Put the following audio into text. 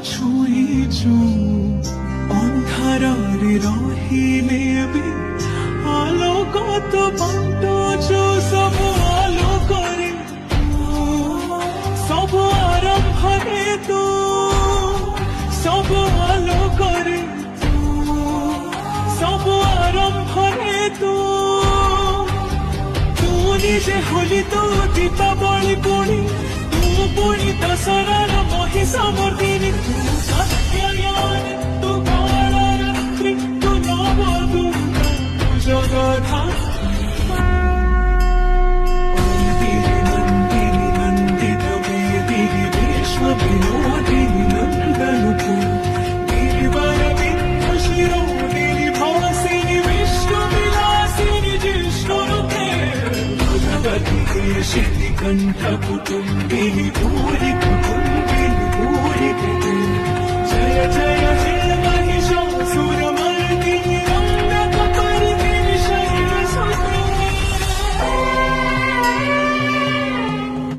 ছুঁইছো ଅନ୍ଧାରରେ ରହିଲେ ବି ଆଲୋକତ ବାଣ୍ଟୁଛୁ ସବୁ ଆଲୋକରେ ସବୁ ଆରମ୍ଭରେ ତୁ ସବୁ ଆଲୋକରେ ସବୁ ଆରମ୍ଭରେ ତୁ ତୁ ନିଜେ ହୋଲି ତୁ ଦୀପାବଳି ପୁଣି ତୁ ପୁଣି ଦଶହରାର ମହିଷା ମର୍ଦିନୀ ତୁ ସତ୍ୟୟାନ ତୁ କାଳରାତ୍ରି ତୁ ନବଦୁର୍ଗା ତୁ ଜଗଧାତ୍ରୀ विनोदिनी नंदनुते गिरिवर बिंदु शिरोदिनी भासिनी विष्णु विलासिनी जिष्णुते भगवती शिति कंठ कुटुंबिनी भूरि